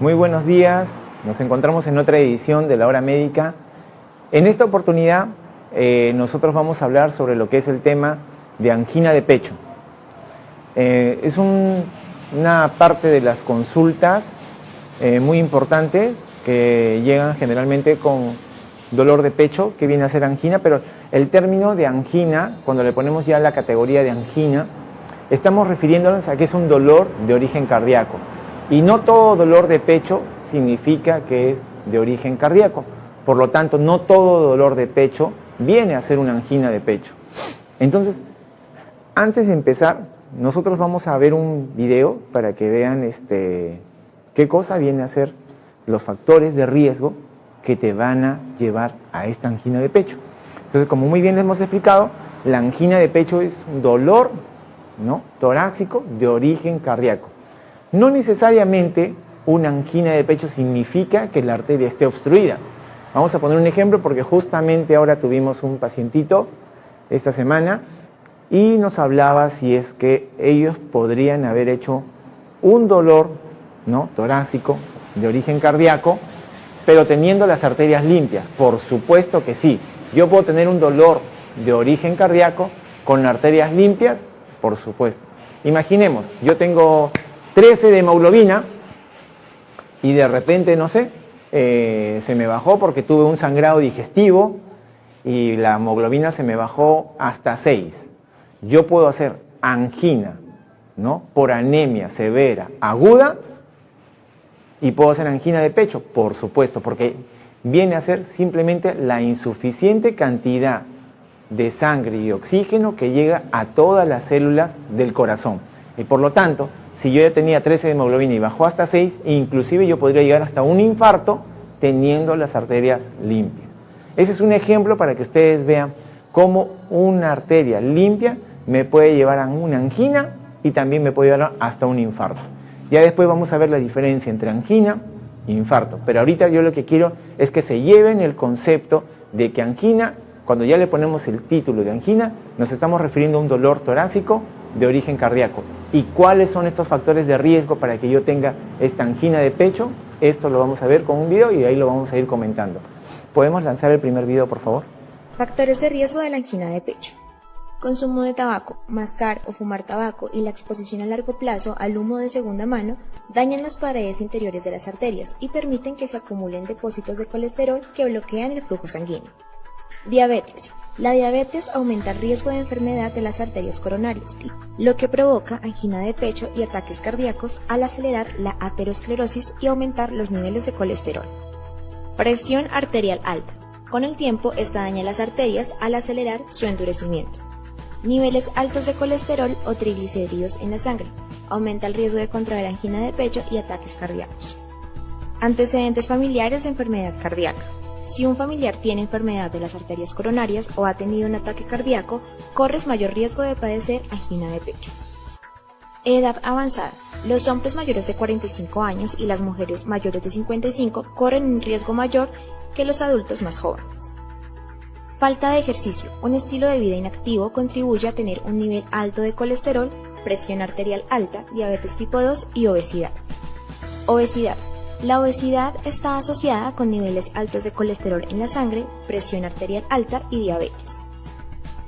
Muy buenos días, nos encontramos en otra edición de La Hora Médica. En esta oportunidad nosotros vamos a hablar sobre lo que es el tema de angina de pecho. Es una parte de las consultas muy importantes que llegan generalmente con dolor de pecho, que viene a ser angina, pero el término de angina, cuando le ponemos ya la categoría de angina, estamos refiriéndonos a que es un dolor de origen cardíaco. Y no todo dolor de pecho significa que es de origen cardíaco. Por lo tanto, no todo dolor de pecho viene a ser una angina de pecho. Entonces, antes de empezar, nosotros vamos a ver un video para que vean qué cosa viene a ser los factores de riesgo que te van a llevar a esta angina de pecho. Entonces, como muy bien les hemos explicado, la angina de pecho es un dolor, ¿no?, torácico de origen cardíaco. No necesariamente una angina de pecho significa que la arteria esté obstruida. Vamos a poner un ejemplo porque justamente ahora tuvimos un pacientito esta semana y nos hablaba si es que ellos podrían haber hecho un dolor, ¿no?, torácico de origen cardíaco, pero teniendo las arterias limpias. Por supuesto que sí. Yo puedo tener un dolor de origen cardíaco con arterias limpias, por supuesto. Imaginemos, yo tengo 13 de hemoglobina y de repente, no sé, se me bajó porque tuve un sangrado digestivo y la hemoglobina se me bajó hasta 6. Yo puedo hacer angina, ¿no?, por anemia severa, aguda, y puedo hacer angina de pecho, por supuesto, porque viene a ser simplemente la insuficiente cantidad de sangre y oxígeno que llega a todas las células del corazón. Y por lo tanto, si yo ya tenía 13 de hemoglobina y bajó hasta 6, inclusive yo podría llegar hasta un infarto teniendo las arterias limpias. Ese es un ejemplo para que ustedes vean cómo una arteria limpia me puede llevar a una angina y también me puede llevar hasta un infarto. Ya después vamos a ver la diferencia entre angina e infarto. Pero ahorita yo lo que quiero es que se lleven el concepto de que angina, cuando ya le ponemos el título de angina, nos estamos refiriendo a un dolor torácico de origen cardíaco. ¿Y cuáles son estos factores de riesgo para que yo tenga esta angina de pecho? Esto lo vamos a ver con un video y ahí lo vamos a ir comentando. ¿Podemos lanzar el primer video, por favor? Factores de riesgo de la angina de pecho. Consumo de tabaco, mascar o fumar tabaco y la exposición a largo plazo al humo de segunda mano dañan las paredes interiores de las arterias y permiten que se acumulen depósitos de colesterol que bloquean el flujo sanguíneo. Diabetes. La diabetes aumenta el riesgo de enfermedad de las arterias coronarias, lo que provoca angina de pecho y ataques cardíacos al acelerar la aterosclerosis y aumentar los niveles de colesterol. Presión arterial alta. Con el tiempo, esta daña las arterias al acelerar su endurecimiento. Niveles altos de colesterol o triglicéridos en la sangre. Aumenta el riesgo de contraer angina de pecho y ataques cardíacos. Antecedentes familiares de enfermedad cardíaca. Si un familiar tiene enfermedad de las arterias coronarias o ha tenido un ataque cardíaco, corres mayor riesgo de padecer angina de pecho. Edad avanzada. Los hombres mayores de 45 años y las mujeres mayores de 55 corren un riesgo mayor que los adultos más jóvenes. Falta de ejercicio. Un estilo de vida inactivo contribuye a tener un nivel alto de colesterol, presión arterial alta, diabetes tipo 2 y obesidad. Obesidad. La obesidad está asociada con niveles altos de colesterol en la sangre, presión arterial alta y diabetes.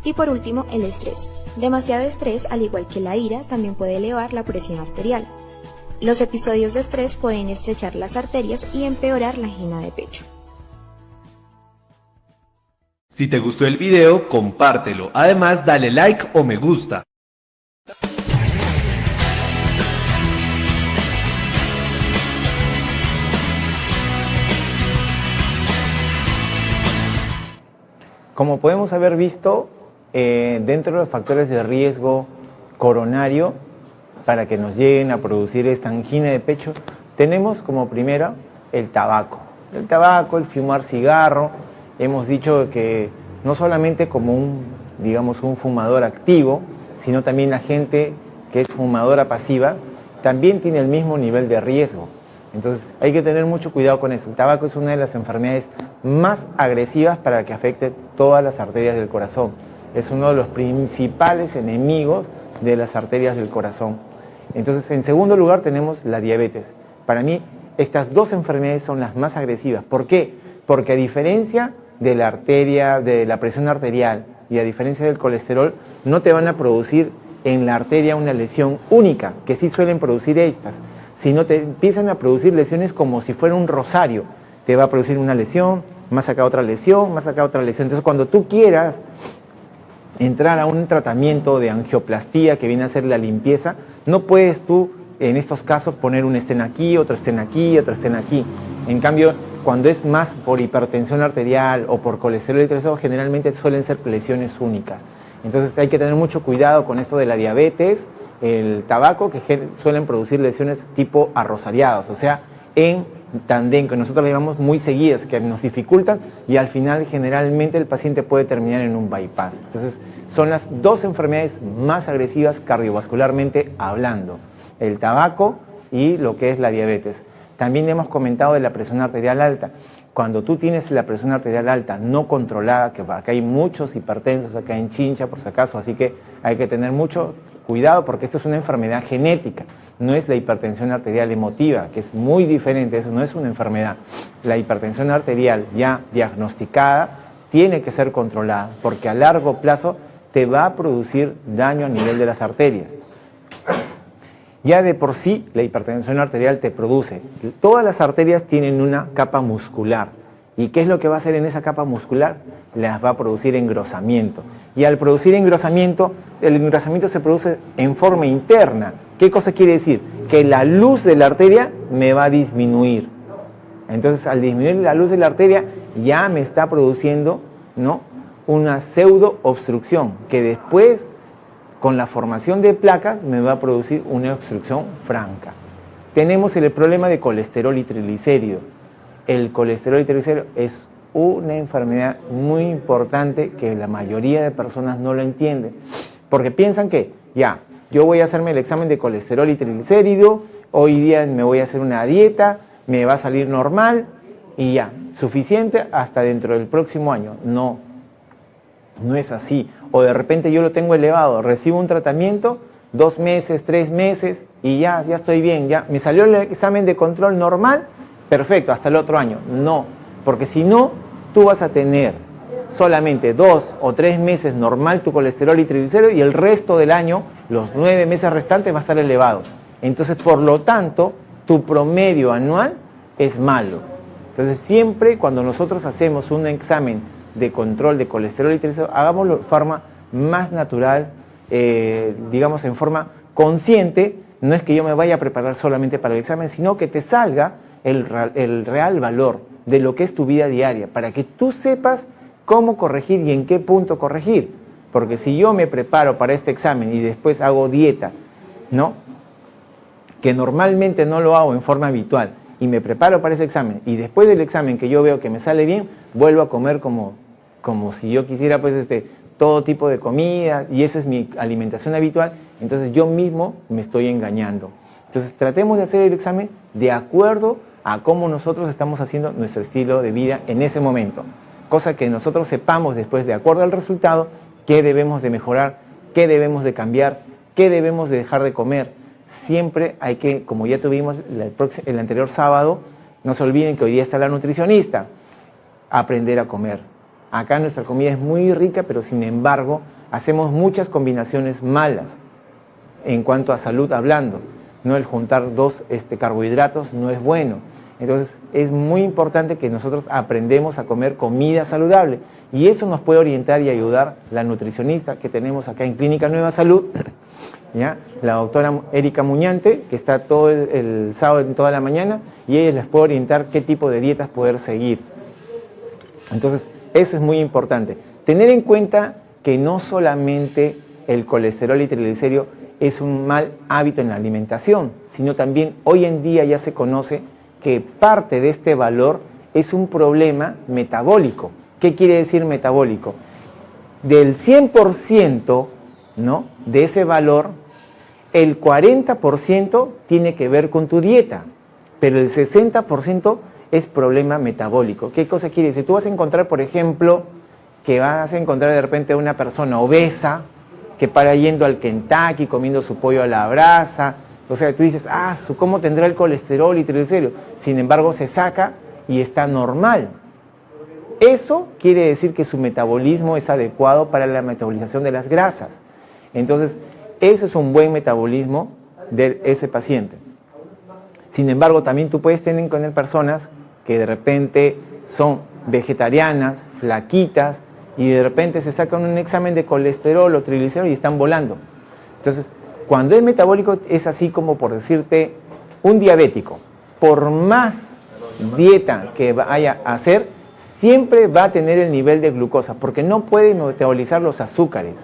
Y por último, el estrés. Demasiado estrés, al igual que la ira, también puede elevar la presión arterial. Los episodios de estrés pueden estrechar las arterias y empeorar la angina de pecho. Si te gustó el video, compártelo. Además, dale like o me gusta. Como podemos haber visto, dentro de los factores de riesgo coronario para que nos lleguen a producir esta angina de pecho, tenemos como primero el tabaco. El tabaco, el fumar cigarro. Hemos dicho que no solamente como un fumador activo, sino también la gente que es fumadora pasiva, también tiene el mismo nivel de riesgo. Entonces hay que tener mucho cuidado con eso. El tabaco es una de las enfermedades más agresivas para que afecte todas las arterias del corazón. Es uno de los principales enemigos de las arterias del corazón. Entonces, en segundo lugar tenemos la diabetes. Para mí, estas dos enfermedades son las más agresivas. ¿Por qué? Porque a diferencia de la arteria, de la presión arterial y a diferencia del colesterol, no te van a producir en la arteria una lesión única, que sí suelen producir estas, sino te empiezan a producir lesiones como si fuera un rosario. Te va a producir una lesión, más acá otra lesión, más acá otra lesión. Entonces, cuando tú quieras entrar a un tratamiento de angioplastía, que viene a ser la limpieza, no puedes tú, en estos casos, poner un estén aquí, otro estén aquí, otro estén aquí. En cambio, cuando es más por hipertensión arterial o por colesterol y triglicéridos, generalmente suelen ser lesiones únicas. Entonces hay que tener mucho cuidado con esto de la diabetes, el tabaco, que suelen producir lesiones tipo arrosariados, o sea, en tandem, que nosotros le llamamos muy seguidas, que nos dificultan y al final generalmente el paciente puede terminar en un bypass. Entonces son las dos enfermedades más agresivas cardiovascularmente hablando, el tabaco y lo que es la diabetes. También hemos comentado de la presión arterial alta. Cuando tú tienes la presión arterial alta no controlada, que acá hay muchos hipertensos acá en Chincha por si acaso, así que hay que tener mucho cuidado porque esto es una enfermedad genética, no es la hipertensión arterial emotiva, que es muy diferente, eso no es una enfermedad. La hipertensión arterial ya diagnosticada tiene que ser controlada porque a largo plazo te va a producir daño a nivel de las arterias. Ya de por sí la hipertensión arterial te produce. Todas las arterias tienen una capa muscular. ¿Y qué es lo que va a hacer en esa capa muscular? Las va a producir engrosamiento. Y al producir engrosamiento, el engrosamiento se produce en forma interna. ¿Qué cosa quiere decir? Que la luz de la arteria me va a disminuir. Entonces, al disminuir la luz de la arteria, ya me está produciendo, ¿no?, una pseudo obstrucción, que después, con la formación de placas, me va a producir una obstrucción franca. Tenemos el problema de colesterol y triglicérido. El colesterol y triglicérido es una enfermedad muy importante que la mayoría de personas no lo entienden, porque piensan que, ya, yo voy a hacerme el examen de colesterol y triglicérido, hoy día me voy a hacer una dieta, me va a salir normal y ya, suficiente hasta dentro del próximo año. No, no es así. O de repente yo lo tengo elevado, recibo un tratamiento, 2 meses, 3 meses y ya estoy bien, ya me salió el examen de control normal, perfecto, hasta el otro año. No, porque si no, tú vas a tener solamente 2 o 3 meses normal tu colesterol y triglicéridos y el resto del año, los 9 meses restantes, va a estar elevado. Entonces, por lo tanto, tu promedio anual es malo. Entonces, siempre cuando nosotros hacemos un examen de control de colesterol y triglicéridos, hagámoslo de forma más natural, digamos en forma consciente. No es que yo me vaya a preparar solamente para el examen, sino que te salga el real valor de lo que es tu vida diaria, para que tú sepas cómo corregir y en qué punto corregir. Porque si yo me preparo para este examen y después hago dieta, ¿no?, que normalmente no lo hago en forma habitual, y me preparo para ese examen, y después del examen que yo veo que me sale bien, vuelvo a comer como si yo quisiera pues todo tipo de comida, y esa es mi alimentación habitual, entonces yo mismo me estoy engañando. Entonces tratemos de hacer el examen de acuerdo a cómo nosotros estamos haciendo nuestro estilo de vida en ese momento, cosa que nosotros sepamos después, de acuerdo al resultado, qué debemos de mejorar, qué debemos de cambiar, qué debemos de dejar de comer. Siempre hay que, como ya tuvimos el anterior sábado, no se olviden que hoy día está la nutricionista, aprender a comer. Acá nuestra comida es muy rica, pero sin embargo hacemos muchas combinaciones malas en cuanto a salud hablando. No, el juntar 2 carbohidratos no es bueno. Entonces es muy importante que nosotros aprendemos a comer comida saludable, y eso nos puede orientar y ayudar la nutricionista que tenemos acá en Clínica Nueva Salud, ¿ya?, la doctora Erika Muñante, que está todo el sábado en toda la mañana, y ella les puede orientar qué tipo de dietas poder seguir. Entonces eso es muy importante. Tener en cuenta que no solamente el colesterol y triglicéridos es un mal hábito en la alimentación, sino también hoy en día ya se conoce que parte de este valor es un problema metabólico. ¿Qué quiere decir metabólico? Del 100%, ¿no?, de ese valor, el 40% tiene que ver con tu dieta, pero el 60% es problema metabólico. ¿Qué cosa quiere decir? Tú vas a encontrar, por ejemplo, que vas a encontrar de repente una persona obesa que para yendo al Kentucky, comiendo su pollo a la brasa, O sea, tú dices, ¿cómo tendrá el colesterol y triglicéridos? Sin embargo, se saca y está normal. Eso quiere decir que su metabolismo es adecuado para la metabolización de las grasas. Entonces, ese es un buen metabolismo de ese paciente. Sin embargo, también tú puedes tener con él personas que de repente son vegetarianas, flaquitas, y de repente se sacan un examen de colesterol o triglicéridos y están volando. Entonces, cuando es metabólico es así como, por decirte, un diabético. Por más dieta que vaya a hacer, siempre va a tener el nivel de glucosa, porque no puede metabolizar los azúcares.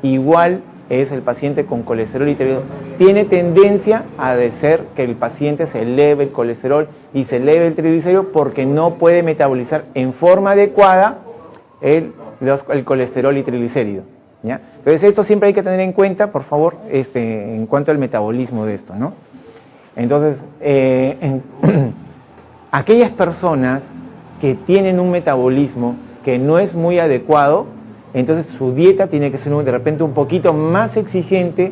Igual es el paciente con colesterol y triglicéridos. Tiene tendencia a ser que el paciente se eleve el colesterol y se eleve el triglicérido porque no puede metabolizar en forma adecuada el colesterol y triglicérido, ¿ya? Entonces esto siempre hay que tener en cuenta, por favor, en cuanto al metabolismo de esto, ¿no? Entonces, aquellas personas que tienen un metabolismo que no es muy adecuado, entonces su dieta tiene que ser de repente un poquito más exigente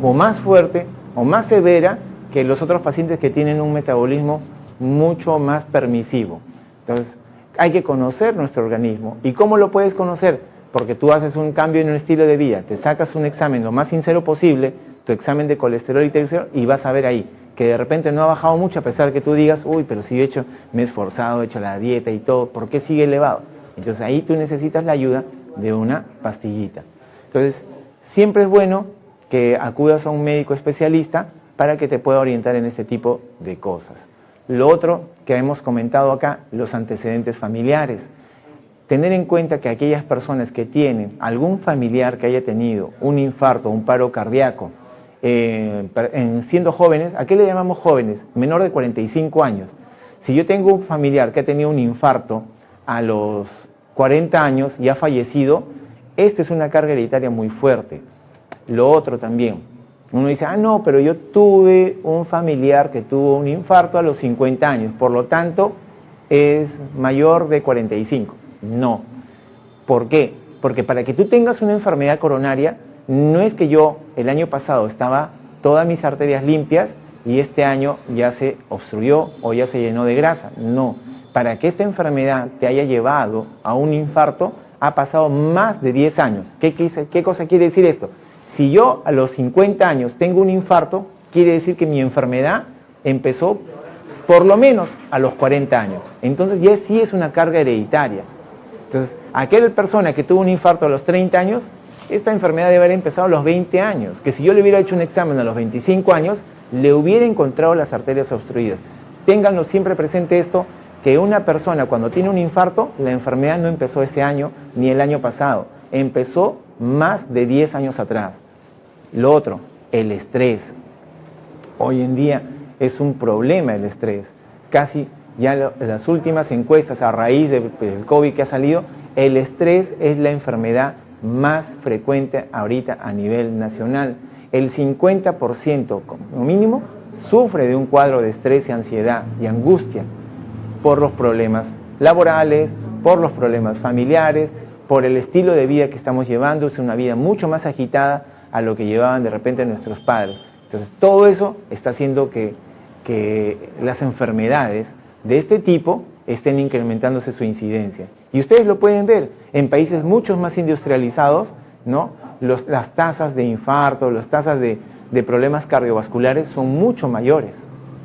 o más fuerte o más severa que los otros pacientes que tienen un metabolismo mucho más permisivo. Entonces, hay que conocer nuestro organismo. ¿Y cómo lo puedes conocer? Porque tú haces un cambio en un estilo de vida, te sacas un examen lo más sincero posible, tu examen de colesterol y triglicéridos, y vas a ver ahí que de repente no ha bajado mucho, a pesar de que tú digas, uy, pero si me he esforzado, he hecho la dieta y todo, ¿por qué sigue elevado? Entonces ahí tú necesitas la ayuda de una pastillita. Entonces, siempre es bueno que acudas a un médico especialista para que te pueda orientar en este tipo de cosas. Lo otro que hemos comentado acá, los antecedentes familiares. Tener en cuenta que aquellas personas que tienen algún familiar que haya tenido un infarto, un paro cardíaco, siendo jóvenes, ¿a qué le llamamos jóvenes? Menor de 45 años. Si yo tengo un familiar que ha tenido un infarto a los 40 años y ha fallecido, esta es una carga hereditaria muy fuerte. Lo otro también, uno dice, no, pero yo tuve un familiar que tuvo un infarto a los 50 años, por lo tanto es mayor de 45. No. ¿Por qué? Porque para que tú tengas una enfermedad coronaria, no es que yo el año pasado estaba todas mis arterias limpias y este año ya se obstruyó o ya se llenó de grasa. No. Para que esta enfermedad te haya llevado a un infarto, ha pasado más de 10 años. ¿Qué cosa quiere decir esto? Si yo a los 50 años tengo un infarto, quiere decir que mi enfermedad empezó por lo menos a los 40 años. Entonces ya sí es una carga hereditaria. Entonces, aquella persona que tuvo un infarto a los 30 años, esta enfermedad debe haber empezado a los 20 años. Que si yo le hubiera hecho un examen a los 25 años, le hubiera encontrado las arterias obstruidas. Ténganlo siempre presente esto, que una persona cuando tiene un infarto, la enfermedad no empezó ese año ni el año pasado. Empezó más de 10 años atrás. Lo otro, el estrés. Hoy en día es un problema el estrés. Casi ya en las últimas encuestas a raíz del COVID que ha salido, el estrés es la enfermedad más frecuente ahorita a nivel nacional. El 50% como mínimo sufre de un cuadro de estrés y ansiedad y angustia por los problemas laborales, por los problemas familiares, por el estilo de vida que estamos llevando. Es una vida mucho más agitada a lo que llevaban de repente nuestros padres. Entonces, todo eso está haciendo que las enfermedades de este tipo estén incrementándose su incidencia. Y ustedes lo pueden ver, en países mucho más industrializados, ¿no? Las tasas de infarto, las tasas de problemas cardiovasculares son mucho mayores.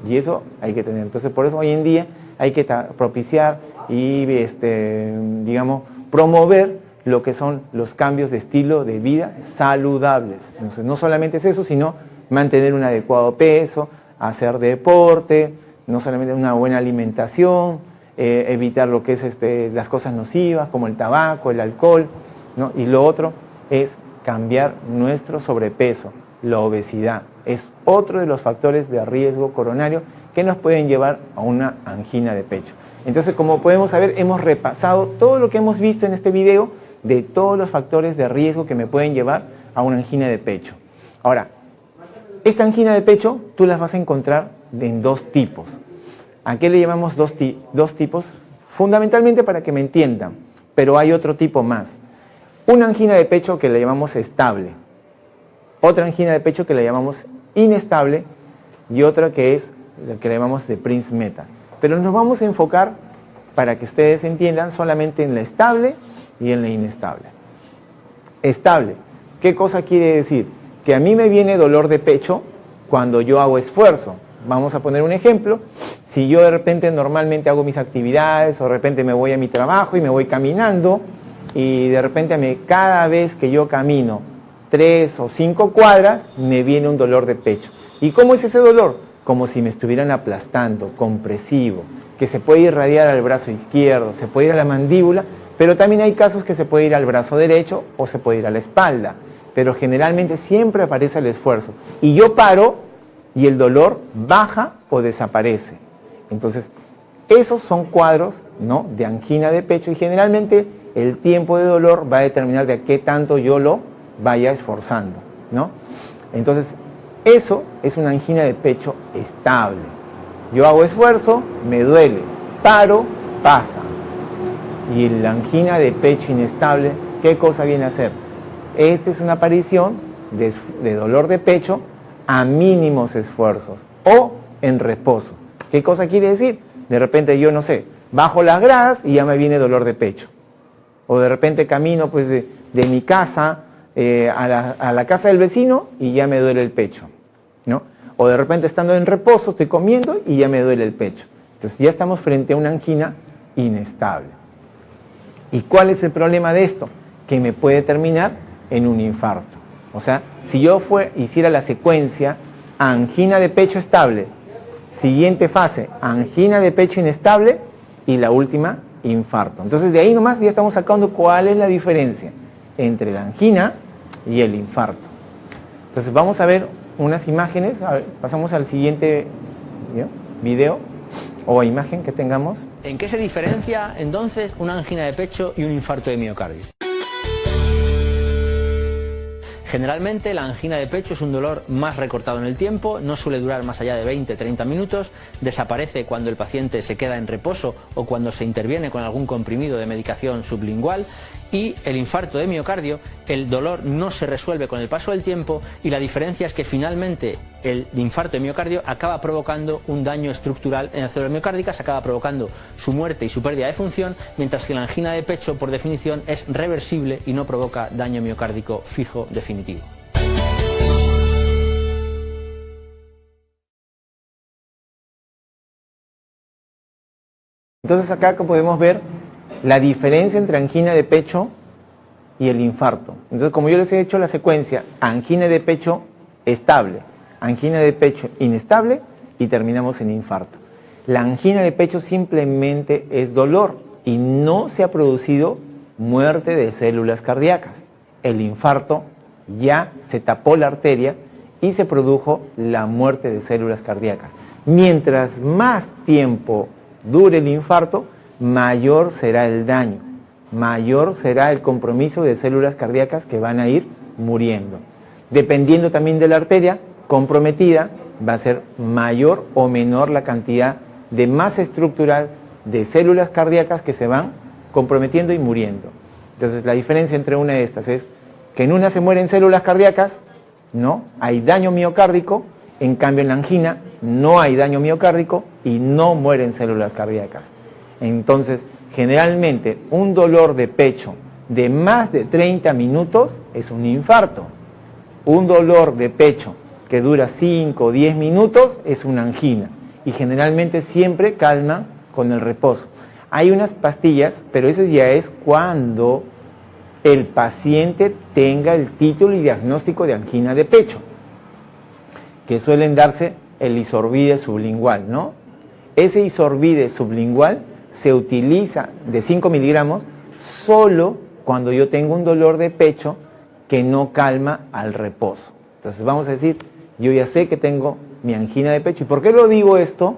Y eso hay que tener. Entonces, por eso hoy en día hay que propiciar y, digamos, promover lo que son los cambios de estilo de vida saludables. Entonces, no solamente es eso, sino mantener un adecuado peso, hacer deporte, no solamente una buena alimentación, evitar lo que es las cosas nocivas como el tabaco, el alcohol, ¿no? Y lo otro es cambiar nuestro sobrepeso, la obesidad. Es otro de los factores de riesgo coronario que nos pueden llevar a una angina de pecho. Entonces, como podemos saber, hemos repasado todo lo que hemos visto en este video de todos los factores de riesgo que me pueden llevar a una angina de pecho. Ahora, esta angina de pecho tú las vas a encontrar en dos tipos. ¿A qué le llamamos dos tipos? Fundamentalmente para que me entiendan, pero hay otro tipo más. Una angina de pecho que le llamamos estable, otra angina de pecho que le llamamos inestable, y otra que es lo que le llamamos de Prince Metal. Pero nos vamos a enfocar, para que ustedes entiendan, solamente en la estable y en la inestable. Estable, ¿qué cosa quiere decir? Que a mí me viene dolor de pecho cuando yo hago esfuerzo. Vamos a poner un ejemplo. Si yo de repente normalmente hago mis actividades, o de repente me voy a mi trabajo y me voy caminando, y de repente cada vez que yo camino 3 o 5 cuadras, me viene un dolor de pecho. ¿Y cómo es ese dolor? Como si me estuvieran aplastando, compresivo, que se puede irradiar al brazo izquierdo, se puede ir a la mandíbula, pero también hay casos que se puede ir al brazo derecho o se puede ir a la espalda. Pero generalmente siempre aparece el esfuerzo. Y yo paro y el dolor baja o desaparece. Entonces, esos son cuadros, ¿no?, de angina de pecho, y generalmente el tiempo de dolor va a determinar de qué tanto yo lo vaya esforzando, ¿no? Entonces, eso es una angina de pecho estable. Yo hago esfuerzo, me duele, paro, pasa. Y la angina de pecho inestable, ¿qué cosa viene a hacer? Esta es una aparición de dolor de pecho a mínimos esfuerzos o en reposo. ¿Qué cosa quiere decir? De repente yo, no sé, bajo las gradas y ya me viene dolor de pecho. O de repente camino pues de mi casa a la casa del vecino y ya me duele el pecho, ¿no? O de repente estando en reposo, estoy comiendo y ya me duele el pecho. Entonces ya estamos frente a una angina inestable. ¿Y cuál es el problema de esto? Que me puede terminar en un infarto. O sea, si yo hiciera la secuencia angina de pecho estable, siguiente fase, angina de pecho inestable y la última, infarto. Entonces de ahí nomás ya estamos sacando cuál es la diferencia entre la angina y el infarto. Entonces vamos a ver unas imágenes. A ver, pasamos al siguiente video o imagen que tengamos. ¿En qué se diferencia entonces una angina de pecho y un infarto de miocardio? Generalmente la angina de pecho es un dolor más recortado en el tiempo, no suele durar más allá de 20-30 minutos, desaparece cuando el paciente se queda en reposo o cuando se interviene con algún comprimido de medicación sublingual, y el infarto de miocardio, el dolor no se resuelve con el paso del tiempo y la diferencia es que finalmente el infarto de miocardio acaba provocando un daño estructural en las células miocárdicas, acaba provocando su muerte y su pérdida de función, mientras que la angina de pecho por definición es reversible y no provoca daño miocárdico fijo definitivo. Entonces acá podemos ver la diferencia entre angina de pecho y el infarto. Entonces, como yo les he hecho la secuencia, angina de pecho estable, angina de pecho inestable y terminamos en infarto. La angina de pecho simplemente es dolor y no se ha producido muerte de células cardíacas. El infarto ya se tapó la arteria y se produjo la muerte de células cardíacas. Mientras más tiempo dure el infarto, mayor será el daño, mayor será el compromiso de células cardíacas que van a ir muriendo. Dependiendo también de la arteria comprometida, va a ser mayor o menor la cantidad de masa estructural de células cardíacas que se van comprometiendo y muriendo. Entonces la diferencia entre una de estas es que en una se mueren células cardíacas, no hay daño miocárdico, en cambio en la angina no hay daño miocárdico y no mueren células cardíacas. Entonces, generalmente un dolor de pecho de más de 30 minutos es un infarto. Un dolor de pecho que dura 5 o 10 minutos es una angina. Y generalmente siempre calma con el reposo. Hay unas pastillas, pero eso ya es cuando el paciente tenga el título y diagnóstico de angina de pecho, que suelen darse el Isorbide sublingual, ¿no? Ese Isorbide sublingual se utiliza de 5 miligramos solo cuando yo tengo un dolor de pecho que no calma al reposo. Entonces vamos a decir, yo ya sé que tengo mi angina de pecho. ¿Y por qué lo digo esto?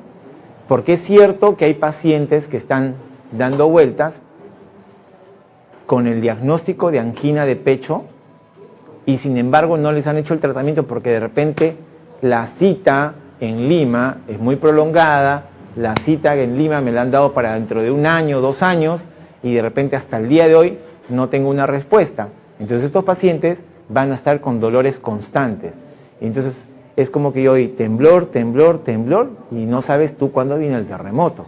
Porque es cierto que hay pacientes que están dando vueltas con el diagnóstico de angina de pecho y sin embargo no les han hecho el tratamiento porque de repente la cita en Lima es muy prolongada, la cita en Lima me la han dado para dentro de 1 año, 2 años, y de repente hasta el día de hoy no tengo una respuesta. Entonces estos pacientes van a estar con dolores constantes. Entonces es como que yo oí temblor, temblor, temblor, y no sabes tú cuándo viene el terremoto.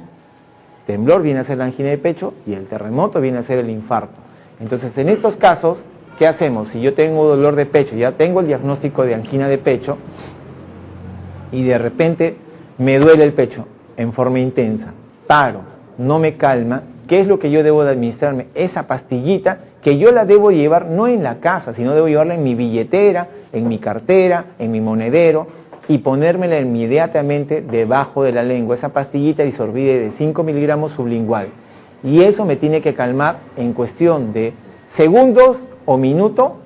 Temblor viene a ser la angina de pecho y el terremoto viene a ser el infarto. Entonces, en estos casos, ¿qué hacemos? Si yo tengo dolor de pecho, ya tengo el diagnóstico de angina de pecho, y de repente me duele el pecho en forma intensa, paro, no me calma, ¿qué es lo que yo debo de administrarme? Esa pastillita que yo la debo llevar no en la casa, sino debo llevarla en mi billetera, en mi cartera, en mi monedero, y ponérmela inmediatamente debajo de la lengua, esa pastillita disorbida de 5 miligramos sublingual. Y eso me tiene que calmar en cuestión de segundos o minuto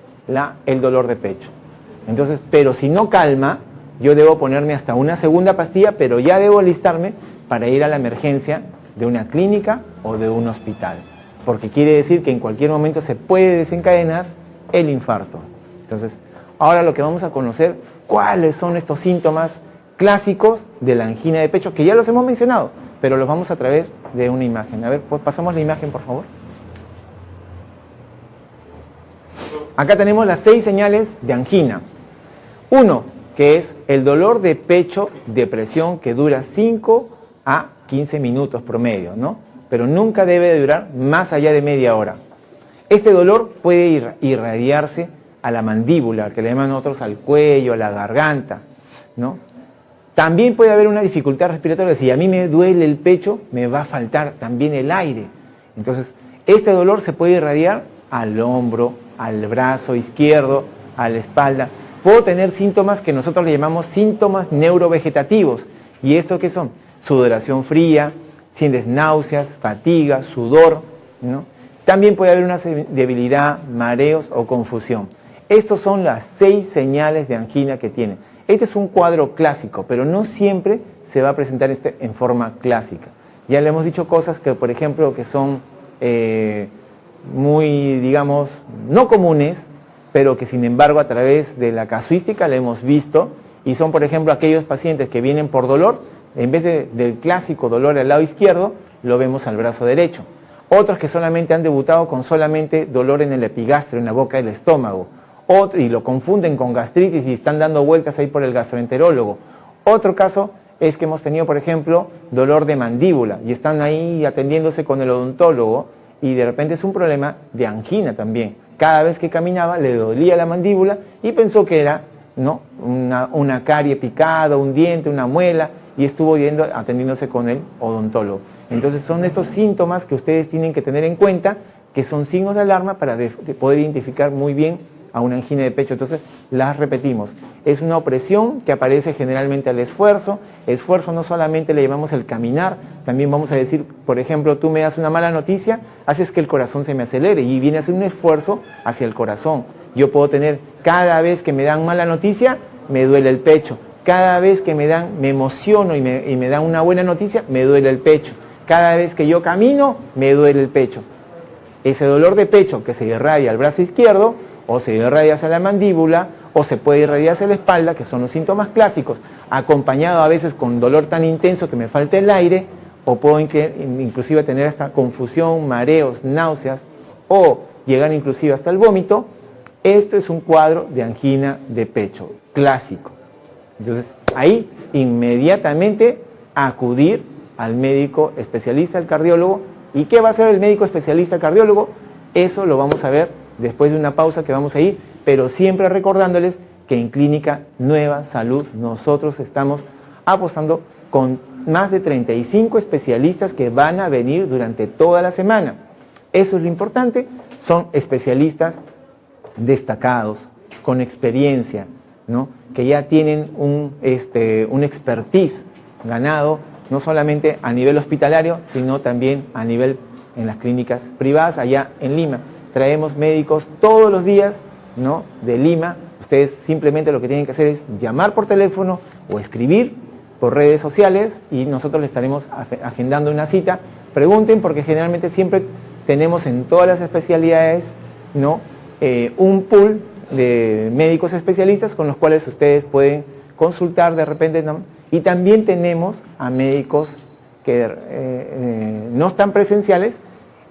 el dolor de pecho. Entonces, pero si no calma, yo debo ponerme hasta una segunda pastilla, pero ya debo alistarme para ir a la emergencia de una clínica o de un hospital, porque quiere decir que en cualquier momento se puede desencadenar el infarto. Entonces, ahora lo que vamos a conocer, cuáles son estos síntomas clásicos de la angina de pecho, que ya los hemos mencionado, pero los vamos a través de una imagen. A ver, pues pasamos la imagen, por favor. Acá tenemos las 6 señales de angina. 1, que es el dolor de pecho de presión que dura 5 a 15 minutos promedio, ¿no? Pero nunca debe de durar más allá de media hora. Este dolor puede irradiarse a la mandíbula, que le llaman otros al cuello, a la garganta, ¿no? También puede haber una dificultad respiratoria. Si a mí me duele el pecho, me va a faltar también el aire. Entonces, este dolor se puede irradiar al hombro, al brazo izquierdo, a la espalda. Puedo tener síntomas que nosotros le llamamos síntomas neurovegetativos. ¿Y esto qué son? Sudoración fría, sientes náuseas, fatiga, sudor, ¿no? También puede haber una debilidad, mareos o confusión. Estos son las 6 señales de angina que tienen. Este es un cuadro clásico, pero no siempre se va a presentar en forma clásica. Ya le hemos dicho cosas que, por ejemplo, que son muy, digamos, no comunes, pero que sin embargo a través de la casuística le hemos visto, y son, por ejemplo, aquellos pacientes que vienen por dolor, en vez del clásico dolor al lado izquierdo, lo vemos al brazo derecho. Otros que solamente han debutado con solamente dolor en el epigastrio, en la boca del estómago, y lo confunden con gastritis y están dando vueltas ahí por el gastroenterólogo. Otro caso es que hemos tenido, por ejemplo, dolor de mandíbula y están ahí atendiéndose con el odontólogo y de repente es un problema de angina también. Cada vez que caminaba le dolía la mandíbula y pensó que era, ¿no?, una carie picada, un diente, una muela, y estuvo atendiéndose con el odontólogo. Entonces son estos síntomas que ustedes tienen que tener en cuenta, que son signos de alarma para poder identificar muy bien a una angina de pecho. Entonces las repetimos. Es una opresión que aparece generalmente al esfuerzo. Esfuerzo no solamente le llamamos el caminar, también vamos a decir, por ejemplo, tú me das una mala noticia, haces que el corazón se me acelere y viene a ser un esfuerzo hacia el corazón. Yo puedo tener, cada vez que me dan mala noticia, me duele el pecho. Cada vez que me emociono y me dan una buena noticia, me duele el pecho. Cada vez que yo camino, me duele el pecho. Ese dolor de pecho que se irradia al brazo izquierdo, o se irradia hacia la mandíbula, o se puede irradiar hacia la espalda, que son los síntomas clásicos, acompañado a veces con dolor tan intenso que me falta el aire, o puedo inclusive tener hasta confusión, mareos, náuseas, o llegar inclusive hasta el vómito. Esto es un cuadro de angina de pecho clásico. Entonces, ahí inmediatamente acudir al médico especialista, al cardiólogo. ¿Y qué va a hacer el médico especialista, el cardiólogo? Eso lo vamos a ver después de una pausa que vamos a ir, pero siempre recordándoles que en Clínica Nueva Salud nosotros estamos apostando con más de 35 especialistas que van a venir durante toda la semana. Eso es lo importante, son especialistas destacados, con experiencia, ¿no?, que ya tienen un expertise ganado, no solamente a nivel hospitalario, sino también a nivel en las clínicas privadas allá en Lima. Traemos médicos todos los días, ¿no?, de Lima. Ustedes simplemente lo que tienen que hacer es llamar por teléfono o escribir por redes sociales y nosotros les estaremos agendando una cita. Pregunten, porque generalmente siempre tenemos en todas las especialidades, ¿no?, un pool de médicos especialistas con los cuales ustedes pueden consultar de repente, ¿no? Y también tenemos a médicos que no están presenciales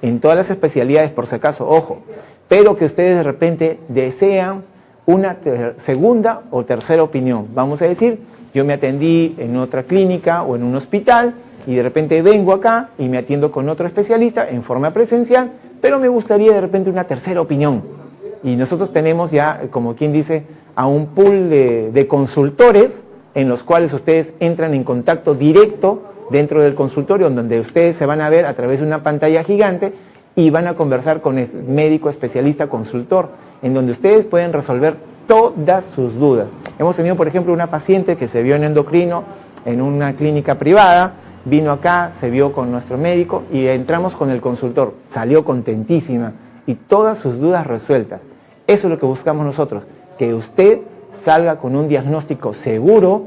en todas las especialidades, por si acaso, ojo, pero que ustedes de repente desean una segunda o tercera opinión. Vamos a decir, yo me atendí en otra clínica o en un hospital y de repente vengo acá y me atiendo con otro especialista en forma presencial, pero me gustaría de repente una tercera opinión. Y nosotros tenemos ya, como quien dice, a un pool de consultores en los cuales ustedes entran en contacto directo dentro del consultorio, donde ustedes se van a ver a través de una pantalla gigante y van a conversar con el médico especialista consultor, en donde ustedes pueden resolver todas sus dudas. Hemos tenido, por ejemplo, una paciente que se vio en endocrino en una clínica privada, vino acá, se vio con nuestro médico y entramos con el consultor, salió contentísima y todas sus dudas resueltas. Eso es lo que buscamos nosotros, que usted salga con un diagnóstico seguro,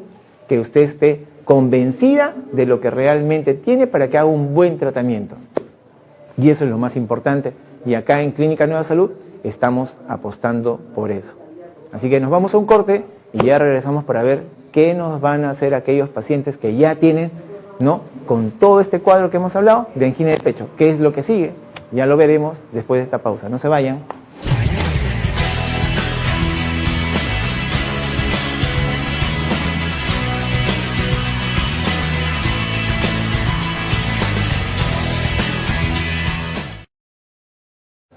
que usted esté convencida de lo que realmente tiene para que haga un buen tratamiento. Y eso es lo más importante, y acá en Clínica Nueva Salud estamos apostando por eso. Así que nos vamos a un corte y ya regresamos para ver qué nos van a hacer aquellos pacientes que ya tienen, ¿no?, con todo este cuadro que hemos hablado de angina de pecho. ¿Qué es lo que sigue? Ya lo veremos después de esta pausa. No se vayan.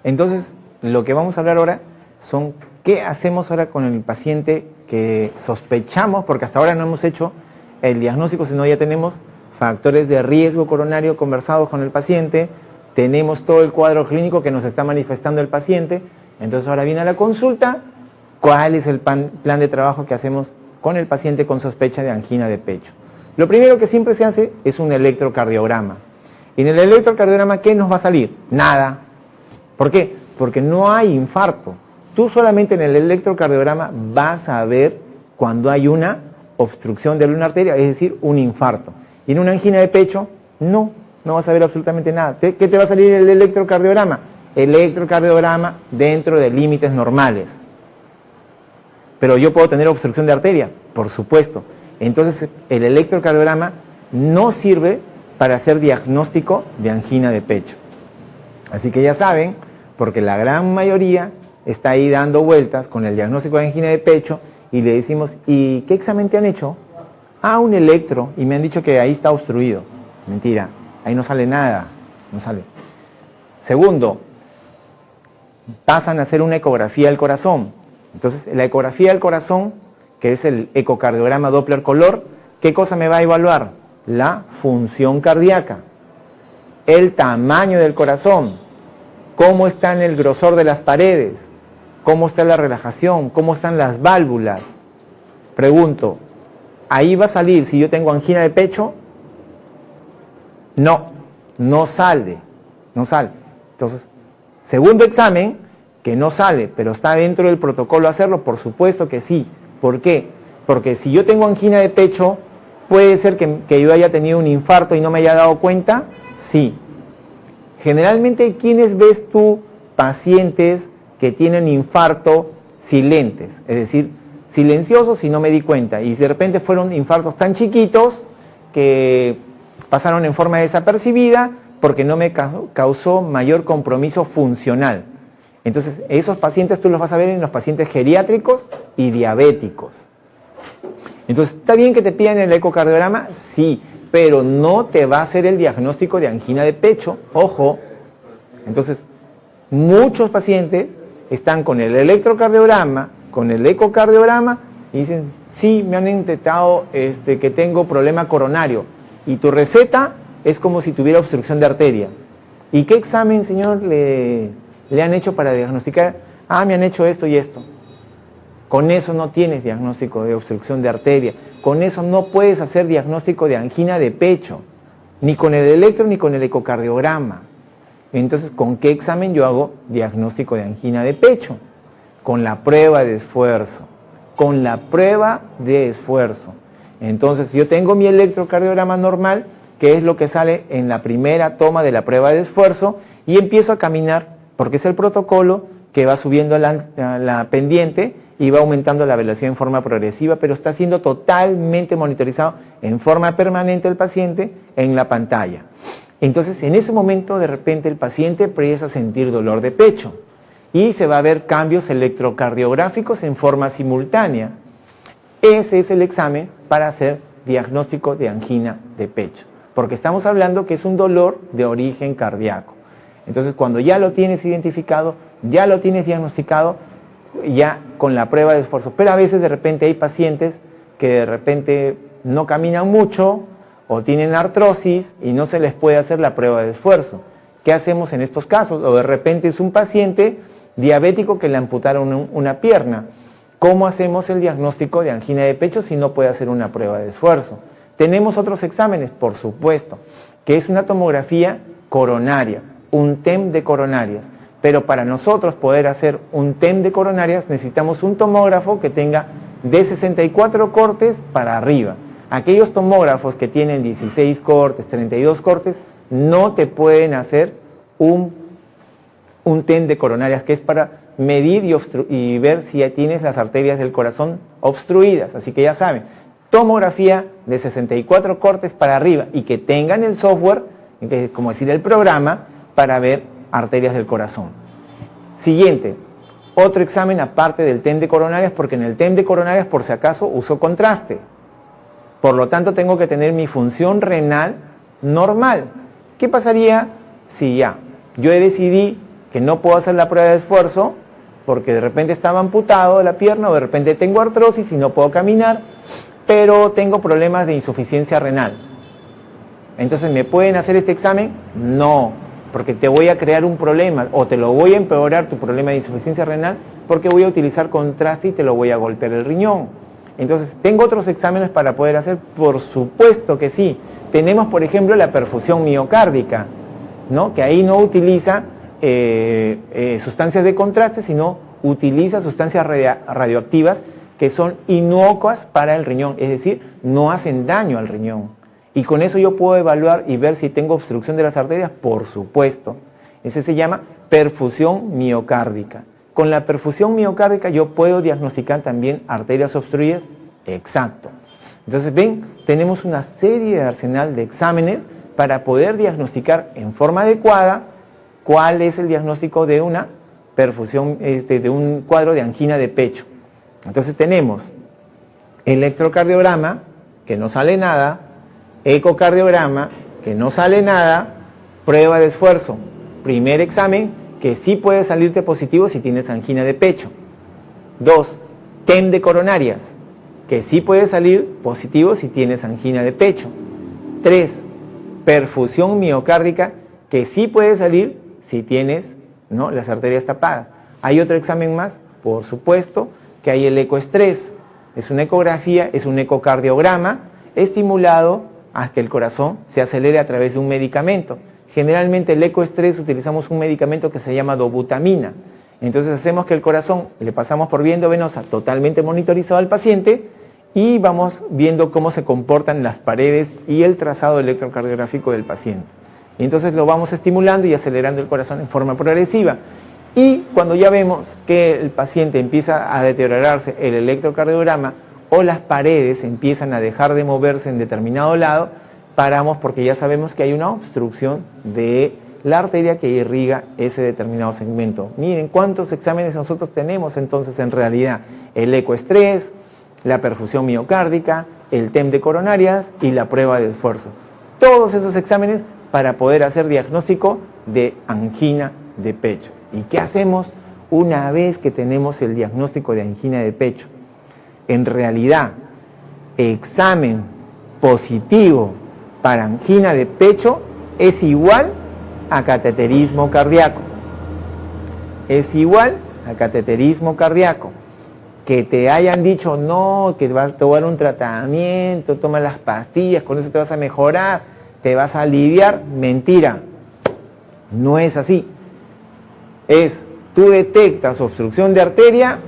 Entonces, lo que vamos a hablar ahora son qué hacemos ahora con el paciente que sospechamos, porque hasta ahora no hemos hecho el diagnóstico, sino ya tenemos factores de riesgo coronario conversados con el paciente, tenemos todo el cuadro clínico que nos está manifestando el paciente. Entonces ahora viene a la consulta, ¿cuál es el plan de trabajo que hacemos con el paciente con sospecha de angina de pecho? Lo primero que siempre se hace es un electrocardiograma. Y en el electrocardiograma, ¿qué nos va a salir? Nada. ¿Por qué? Porque no hay infarto. Tú solamente en el electrocardiograma vas a ver cuando hay una obstrucción de una arteria, es decir, un infarto. Y en una angina de pecho, no vas a ver absolutamente nada. ¿Qué te va a salir en el electrocardiograma? Electrocardiograma dentro de límites normales. Pero yo puedo tener obstrucción de arteria, por supuesto. Entonces, el electrocardiograma no sirve para hacer diagnóstico de angina de pecho. Así que ya saben, porque la gran mayoría está ahí dando vueltas con el diagnóstico de angina de pecho y le decimos, ¿y qué examen te han hecho? Ah, un electro, y me han dicho que ahí está obstruido. Mentira, ahí no sale nada, no sale. Segundo, pasan a hacer una ecografía del corazón. Entonces, la ecografía del corazón, que es el ecocardiograma Doppler color, ¿qué cosa me va a evaluar? La función cardíaca, el tamaño del corazón, cómo está en el grosor de las paredes, cómo está la relajación, cómo están las válvulas. Pregunto, ¿ahí va a salir si yo tengo angina de pecho? No sale. Entonces, segundo examen, que no sale, pero está dentro del protocolo hacerlo, por supuesto que sí. ¿Por qué? Porque si yo tengo angina de pecho, ¿puede ser que yo haya tenido un infarto y no me haya dado cuenta? Sí. Generalmente, ¿quiénes ves tú pacientes que tienen infarto silentes? Es decir, silenciosos y no me di cuenta. Y de repente fueron infartos tan chiquitos que pasaron en forma desapercibida porque no me causó mayor compromiso funcional. Entonces, esos pacientes tú los vas a ver en los pacientes geriátricos y diabéticos. Entonces, ¿está bien que te pidan el ecocardiograma? Sí, pero no te va a hacer el diagnóstico de angina de pecho, ojo. Entonces, muchos pacientes están con el electrocardiograma, con el ecocardiograma, y dicen, sí, me han detectado que tengo problema coronario, y tu receta es como si tuviera obstrucción de arteria. ¿Y qué examen, señor, le han hecho para diagnosticar? Ah, me han hecho esto y esto. Con eso no tienes diagnóstico de obstrucción de arteria. Con eso no puedes hacer diagnóstico de angina de pecho, ni con el electro ni con el ecocardiograma. Entonces, ¿con qué examen yo hago diagnóstico de angina de pecho? Con la prueba de esfuerzo. Con la prueba de esfuerzo. Entonces, yo tengo mi electrocardiograma normal, que es lo que sale en la primera toma de la prueba de esfuerzo, y empiezo a caminar, porque es el protocolo que va subiendo la pendiente y va aumentando la velocidad en forma progresiva, pero está siendo totalmente monitorizado en forma permanente el paciente en la pantalla. Entonces, en ese momento, de repente, el paciente empieza a sentir dolor de pecho. y se va a ver cambios electrocardiográficos en forma simultánea. Ese es el examen para hacer diagnóstico de angina de pecho, porque estamos hablando que es un dolor de origen cardíaco. Entonces, cuando ya lo tienes identificado, ya lo tienes diagnosticado, ya con la prueba de esfuerzo. Pero a veces de repente hay pacientes que de repente no caminan mucho o tienen artrosis y no se les puede hacer la prueba de esfuerzo. ¿Qué hacemos en estos casos? O de repente es un paciente diabético que le amputaron una pierna. ¿Cómo hacemos el diagnóstico de angina de pecho si no puede hacer una prueba de esfuerzo? Tenemos otros exámenes, por supuesto, que es una tomografía coronaria, un TEM de coronarias. Pero para nosotros poder hacer un TEM de coronarias necesitamos un tomógrafo que tenga de 64 cortes para arriba. Aquellos tomógrafos que tienen 16 cortes, 32 cortes, no te pueden hacer un TEM de coronarias, que es para medir y ver si ya tienes las arterias del corazón obstruidas. Así que ya saben, tomografía de 64 cortes para arriba y que tengan el software, como decir el programa, para ver arterias del corazón. Siguiente, otro examen aparte del TEM de coronarias, porque en el TEM de coronarias por si acaso uso contraste. Por lo tanto tengo que tener mi función renal normal. ¿Qué pasaría si ya yo decidí que no puedo hacer la prueba de esfuerzo porque de repente estaba amputado la pierna o de repente tengo artrosis y no puedo caminar, pero tengo problemas de insuficiencia renal? Entonces, ¿me pueden hacer este examen? No, porque te voy a crear un problema o te lo voy a empeorar tu problema de insuficiencia renal porque voy a utilizar contraste y te lo voy a golpear el riñón. Entonces, ¿tengo otros exámenes para poder hacer? Por supuesto que sí. Tenemos, por ejemplo, la perfusión miocárdica, ¿no? Que ahí no utiliza sustancias de contraste, sino utiliza sustancias radioactivas que son inocuas para el riñón, es decir, no hacen daño al riñón. Y con eso yo puedo evaluar y ver si tengo obstrucción de las arterias, por supuesto. Ese se llama perfusión miocárdica. Con la perfusión miocárdica yo puedo diagnosticar también arterias obstruidas, exacto. Entonces, ven, tenemos una serie de arsenal de exámenes para poder diagnosticar en forma adecuada cuál es el diagnóstico de una perfusión, de un cuadro de angina de pecho. Entonces tenemos electrocardiograma, que no sale nada, ecocardiograma, que no sale nada, prueba de esfuerzo, primer examen, que sí puede salirte positivo si tienes angina de pecho. 2, TEM de coronarias, que sí puede salir positivo si tienes angina de pecho. 3, perfusión miocárdica, que sí puede salir si tienes, ¿no?, las arterias tapadas. ¿Hay otro examen más? Por supuesto que hay el ecoestrés. Es una ecografía, es un ecocardiograma estimulado hasta que el corazón se acelere a través de un medicamento. Generalmente el ecoestrés utilizamos un medicamento que se llama dobutamina. Entonces hacemos que el corazón le pasamos por vía endovenosa totalmente monitorizado al paciente y vamos viendo cómo se comportan las paredes y el trazado electrocardiográfico del paciente. Y entonces lo vamos estimulando y acelerando el corazón en forma progresiva. Y cuando ya vemos que el paciente empieza a deteriorarse el electrocardiograma o las paredes empiezan a dejar de moverse en determinado lado, paramos porque ya sabemos que hay una obstrucción de la arteria que irriga ese determinado segmento. Miren cuántos exámenes nosotros tenemos entonces en realidad: el ecoestrés, la perfusión miocárdica, el TEM de coronarias y la prueba de esfuerzo. Todos esos exámenes para poder hacer diagnóstico de angina de pecho. ¿Y qué hacemos una vez que tenemos el diagnóstico de angina de pecho? En realidad, examen positivo para angina de pecho es igual a cateterismo cardíaco. Es igual a cateterismo cardíaco. Que te hayan dicho, no, que te voy a dar un tratamiento, toma las pastillas, con eso te vas a mejorar, te vas a aliviar, mentira. No es así. Tú detectas obstrucción de arteria,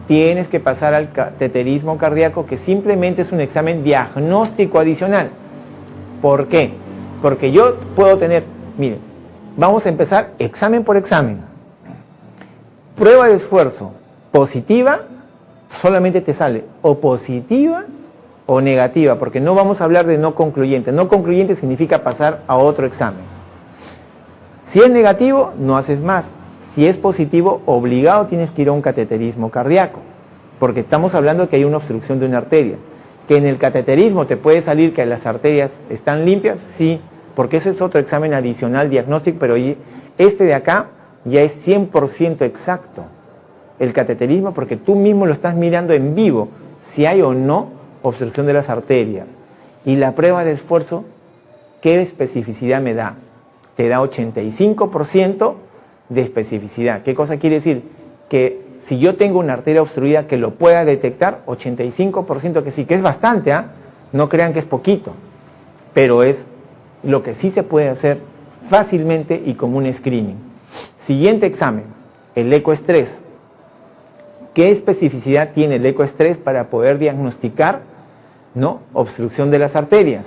tienes que pasar al cateterismo cardíaco, que simplemente es un examen diagnóstico adicional. ¿Por qué? Porque yo puedo tener, miren, vamos a empezar examen por examen. Prueba de esfuerzo positiva, solamente te sale o positiva o negativa, porque no vamos a hablar de no concluyente. No concluyente significa pasar a otro examen. Si es negativo, no haces más. Si es positivo, obligado tienes que ir a un cateterismo cardíaco, porque estamos hablando que hay una obstrucción de una arteria. Que en el cateterismo te puede salir que las arterias están limpias, sí, porque ese es otro examen adicional diagnóstico, pero este de acá ya es 100% exacto. El cateterismo, porque tú mismo lo estás mirando en vivo, si hay o no obstrucción de las arterias. Y la prueba de esfuerzo, ¿qué especificidad me da? Te da 85% de especificidad. ¿Qué cosa quiere decir? Que si yo tengo una arteria obstruida que lo pueda detectar, 85% que sí, que es bastante, ¿ah? No crean que es poquito, pero es lo que sí se puede hacer fácilmente y como un screening. Siguiente examen, el ecoestrés. ¿Qué especificidad tiene el ecoestrés para poder diagnosticar, ¿no?, obstrucción de las arterias?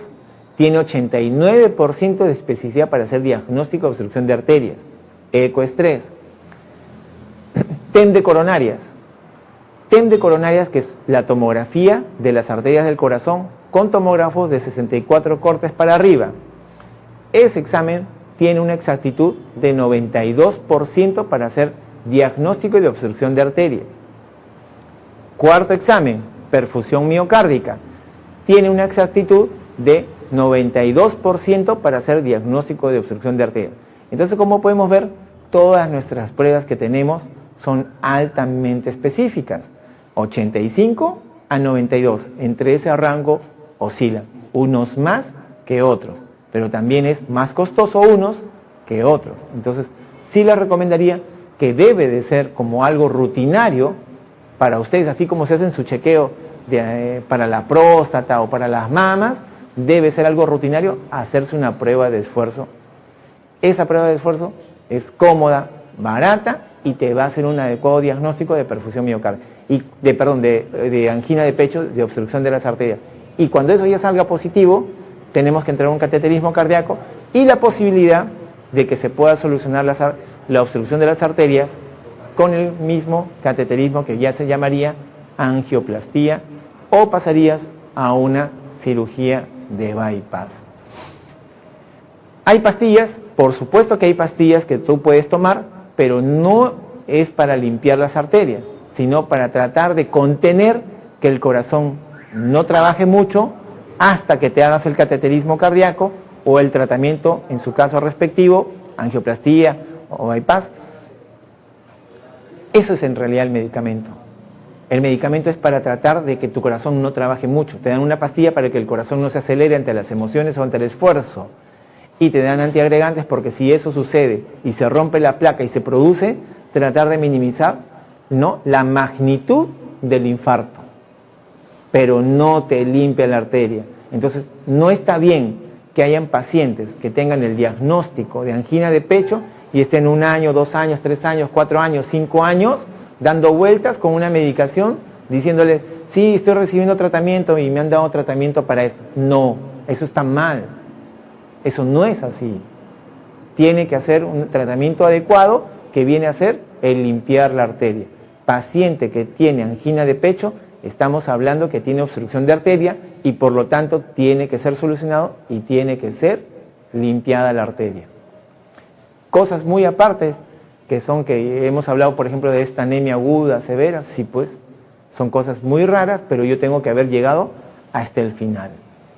Tiene 89% de especificidad para hacer diagnóstico de obstrucción de arterias. Ecoestrés. TEM de coronarias. TEM de coronarias, que es la tomografía de las arterias del corazón con tomógrafos de 64 cortes para arriba. Ese examen tiene una exactitud de 92% para hacer diagnóstico de obstrucción de arterias. Cuarto examen, perfusión miocárdica. Tiene una exactitud de 92% para hacer diagnóstico de obstrucción de arterias. Entonces, como podemos ver, todas nuestras pruebas que tenemos son altamente específicas. 85 a 92, entre ese rango oscilan, unos más que otros, pero también es más costoso unos que otros. Entonces, sí les recomendaría que debe de ser como algo rutinario para ustedes, así como se hacen su chequeo para la próstata o para las mamas, debe ser algo rutinario hacerse una prueba de esfuerzo. Esa prueba de esfuerzo es cómoda, barata y te va a hacer un adecuado diagnóstico de perfusión miocárdica, de angina de pecho, de obstrucción de las arterias. Y cuando eso ya salga positivo, tenemos que entrar a un cateterismo cardíaco y la posibilidad de que se pueda solucionar la obstrucción de las arterias con el mismo cateterismo, que ya se llamaría angioplastía, o pasarías a una cirugía de bypass. ¿Hay pastillas? Por supuesto que hay pastillas que tú puedes tomar, pero no es para limpiar las arterias, sino para tratar de contener que el corazón no trabaje mucho hasta que te hagas el cateterismo cardíaco o el tratamiento, en su caso respectivo, angioplastía o bypass. Eso es en realidad el medicamento. El medicamento es para tratar de que tu corazón no trabaje mucho. Te dan una pastilla para que el corazón no se acelere ante las emociones o ante el esfuerzo. Y te dan antiagregantes porque si eso sucede y se rompe la placa y se produce, tratar de minimizar, ¿no?, la magnitud del infarto. Pero no te limpia la arteria. Entonces, no está bien que hayan pacientes que tengan el diagnóstico de angina de pecho y estén 1 año, 2 años, 3 años, 4 años, 5 años dando vueltas con una medicación diciéndole, sí, estoy recibiendo tratamiento y me han dado tratamiento para esto. No, eso está mal. Eso no es así. Tiene que hacer un tratamiento adecuado que viene a ser el limpiar la arteria. Paciente que tiene angina de pecho, estamos hablando que tiene obstrucción de arteria y por lo tanto tiene que ser solucionado y tiene que ser limpiada la arteria. Cosas muy apartes que hemos hablado, por ejemplo, de esta anemia aguda, severa, sí, pues, son cosas muy raras, pero yo tengo que haber llegado hasta el final,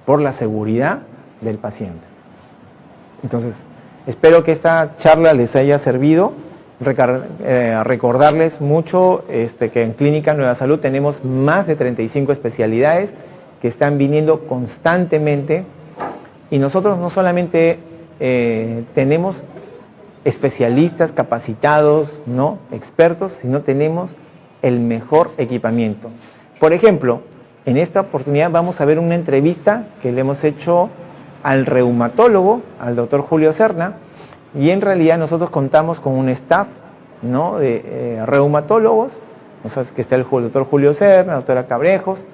por la seguridad del paciente. Entonces, espero que esta charla les haya servido. Recordarles mucho que en Clínica Nueva Salud tenemos más de 35 especialidades que están viniendo constantemente y nosotros no solamente tenemos especialistas capacitados, ¿no?, expertos, sino tenemos el mejor equipamiento. Por ejemplo, en esta oportunidad vamos a ver una entrevista que le hemos hecho al reumatólogo, al doctor Julio Serna, y en realidad nosotros contamos con un staff, ¿no?, de reumatólogos, o sea, que está el doctor Julio Serna, la doctora Cabrejos,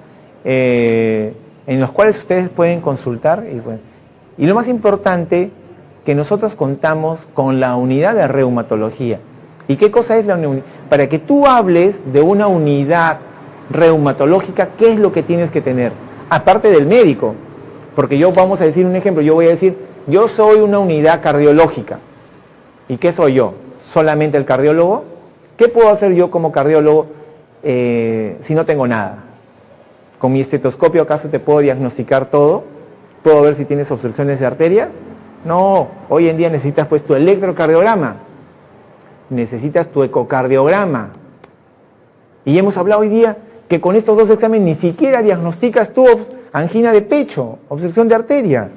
en los cuales ustedes pueden consultar. Y lo más importante, que nosotros contamos con la unidad de reumatología. ¿Y qué cosa es la unidad? Para que tú hables de una unidad reumatológica, ¿qué es lo que tienes que tener? Aparte del médico, porque vamos a decir un ejemplo, yo voy a decir, yo soy una unidad cardiológica. ¿Y qué soy yo? solamente el cardiólogo? ¿Qué puedo hacer yo como cardiólogo si no tengo nada? ¿Con mi estetoscopio acaso te puedo diagnosticar todo? ¿Puedo ver si tienes obstrucciones de arterias? No, hoy en día necesitas pues tu electrocardiograma, necesitas tu ecocardiograma. Y hemos hablado hoy día que con estos dos exámenes ni siquiera diagnosticas tu angina de pecho, obstrucción de arteria.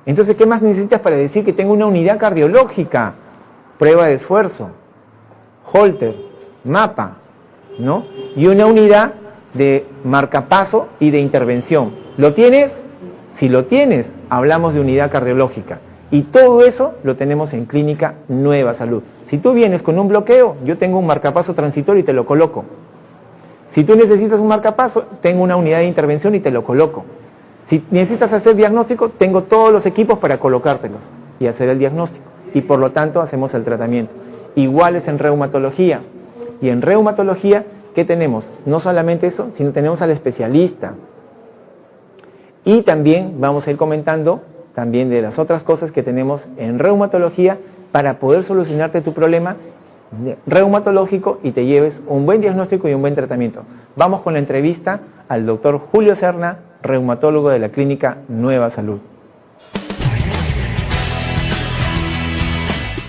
Entonces, ¿qué más necesitas para decir que tengo una unidad cardiológica? Prueba de esfuerzo, Holter, mapa, ¿no? Y una unidad de marcapaso y de intervención. ¿Lo tienes? Si lo tienes, hablamos de unidad cardiológica. Y todo eso lo tenemos en Clínica Nueva Salud. Si tú vienes con un bloqueo, yo tengo un marcapaso transitorio y te lo coloco. Si tú necesitas un marcapaso, tengo una unidad de intervención y te lo coloco. Si necesitas hacer diagnóstico, tengo todos los equipos para colocártelos y hacer el diagnóstico. Y por lo tanto, hacemos el tratamiento. Igual es en reumatología. Y en reumatología, ¿qué tenemos? No solamente eso, sino tenemos al especialista. Y también vamos a ir comentando también de las otras cosas que tenemos en reumatología para poder solucionarte tu problema reumatológico y te lleves un buen diagnóstico y un buen tratamiento. Vamos con la entrevista al doctor Julio Serna, reumatólogo de la Clínica Nueva Salud.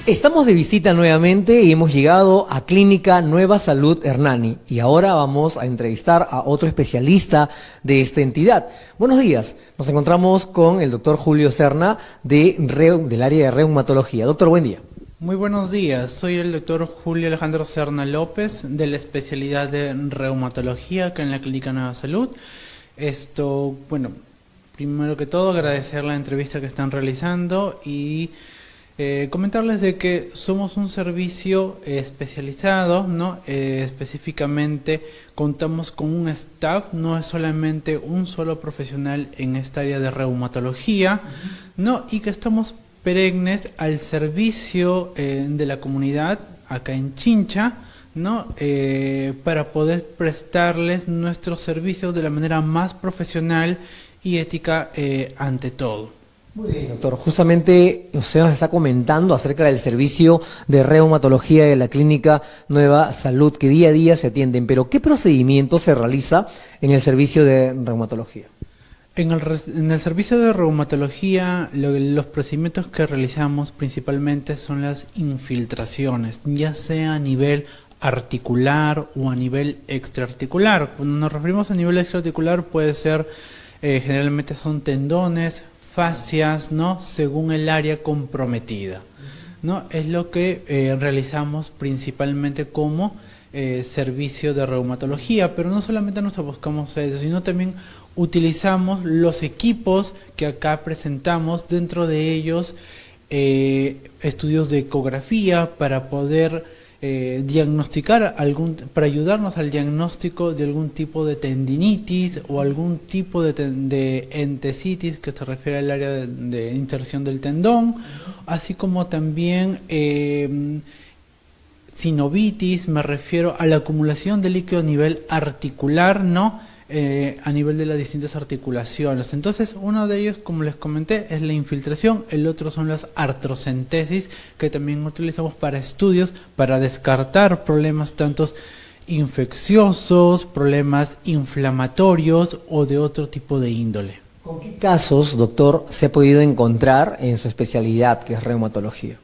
Estamos de visita nuevamente y hemos llegado a Clínica Nueva Salud Hernani y ahora vamos a entrevistar a otro especialista de esta entidad. Buenos días, nos encontramos con el doctor Julio Serna del área de reumatología. Doctor, buen día. Muy buenos días, soy el doctor Julio Alejandro Serna López de la especialidad de reumatología acá en la Clínica Nueva Salud. Bueno, primero que todo agradecer la entrevista que están realizando y comentarles de que somos un servicio especializado, ¿no? Específicamente contamos con un staff, no es solamente un solo profesional en esta área de reumatología, ¿no? Y que estamos perennes al servicio de la comunidad acá en Chincha, ¿no? Para poder prestarles nuestros servicios de la manera más profesional y ética ante todo. Muy bien, doctor. Justamente usted nos está comentando acerca del servicio de reumatología de la Clínica Nueva Salud, que día a día se atienden, pero ¿qué procedimiento se realiza en el servicio de reumatología? En el servicio de reumatología, los procedimientos que realizamos principalmente son las infiltraciones, ya sea a nivel articular o a nivel extraarticular. Cuando nos referimos a nivel extraarticular puede ser, generalmente son tendones, fascias, ¿no? Según el área comprometida, ¿no? Es lo que realizamos principalmente como servicio de reumatología, pero no solamente nos buscamos eso, sino también utilizamos los equipos que acá presentamos, dentro de ellos estudios de ecografía para poder diagnosticar para ayudarnos al diagnóstico de algún tipo de tendinitis o algún tipo de entesitis que se refiere al área de inserción del tendón, así como también sinovitis, me refiero a la acumulación de líquido a nivel articular, ¿no? A nivel de las distintas articulaciones. Entonces, uno de ellos, como les comenté, es la infiltración, el otro son las artrocentesis, que también utilizamos para estudios, para descartar problemas tantos infecciosos, problemas inflamatorios o de otro tipo de índole. ¿Con qué casos, doctor, se ha podido encontrar en su especialidad, que es reumatología?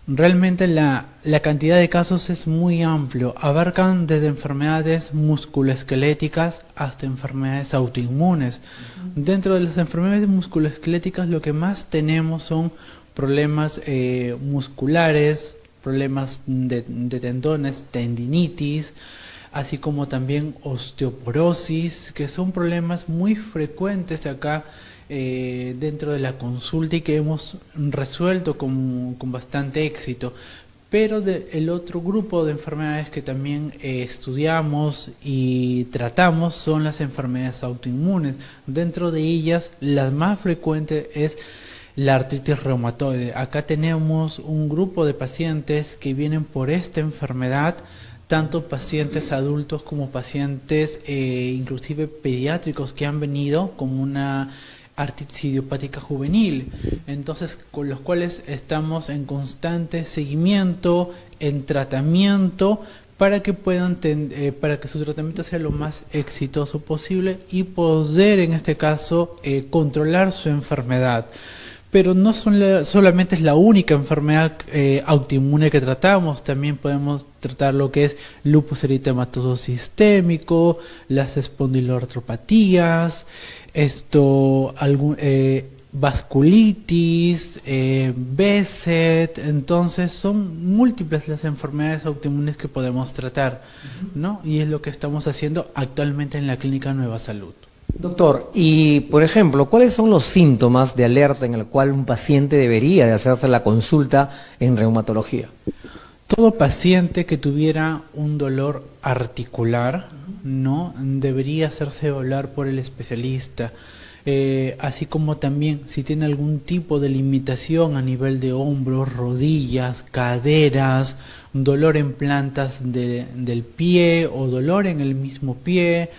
Realmente la cantidad de casos es muy amplio, abarcan desde enfermedades musculoesqueléticas hasta enfermedades autoinmunes. Dentro de las enfermedades musculoesqueléticas lo que más tenemos son problemas musculares, problemas de tendones, tendinitis, así como también osteoporosis, que son problemas muy frecuentes acá dentro de la consulta y que hemos resuelto con bastante éxito. Pero el otro grupo de enfermedades que también estudiamos y tratamos son las enfermedades autoinmunes. Dentro de ellas, la más frecuente es la artritis reumatoide. Acá tenemos un grupo de pacientes que vienen por esta enfermedad, tanto pacientes adultos como pacientes inclusive pediátricos que han venido con una artritis idiopática juvenil, entonces con los cuales estamos en constante seguimiento, en tratamiento, para que puedan para que su tratamiento sea lo más exitoso posible y poder en este caso controlar su enfermedad. Pero no solamente es la única enfermedad autoinmune que tratamos, también podemos tratar lo que es lupus eritematoso sistémico, las espondiloartropatías, vasculitis, BSET. Entonces son múltiples las enfermedades autoinmunes que podemos tratar, ¿no? Y es lo que estamos haciendo actualmente en la Clínica Nueva Salud. Doctor, y por ejemplo, ¿cuáles son los síntomas de alerta en el cual un paciente debería de hacerse la consulta en reumatología? Todo paciente que tuviera un dolor articular, ¿no?, debería hacerse evaluar por el especialista. Así como también si tiene algún tipo de limitación a nivel de hombros, rodillas, caderas, dolor en plantas del pie o dolor en el mismo pie,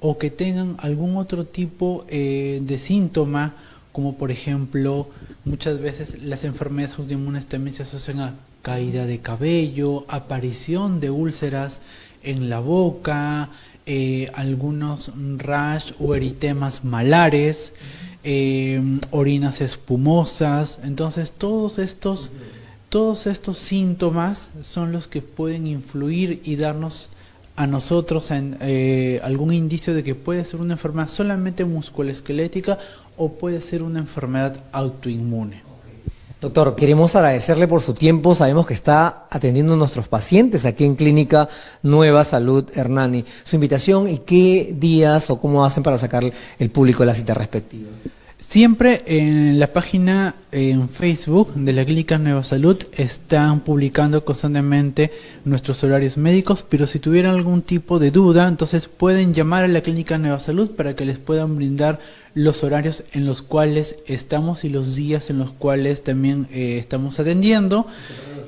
o que tengan algún otro tipo de síntoma, como por ejemplo, muchas veces las enfermedades autoinmunes también se asocian a caída de cabello, aparición de úlceras en la boca, algunos rash o eritemas malares, orinas espumosas. Entonces todos estos síntomas son los que pueden influir y darnos a nosotros algún indicio de que puede ser una enfermedad solamente musculoesquelética o puede ser una enfermedad autoinmune. Doctor, queremos agradecerle por su tiempo. Sabemos que está atendiendo a nuestros pacientes aquí en Clínica Nueva Salud Hernani. Su invitación y qué días o cómo hacen para sacar el público de la cita respectiva. Siempre en la página en Facebook de la Clínica Nueva Salud están publicando constantemente nuestros horarios médicos, pero si tuvieran algún tipo de duda, entonces pueden llamar a la Clínica Nueva Salud para que les puedan brindar los horarios en los cuales estamos y los días en los cuales también estamos atendiendo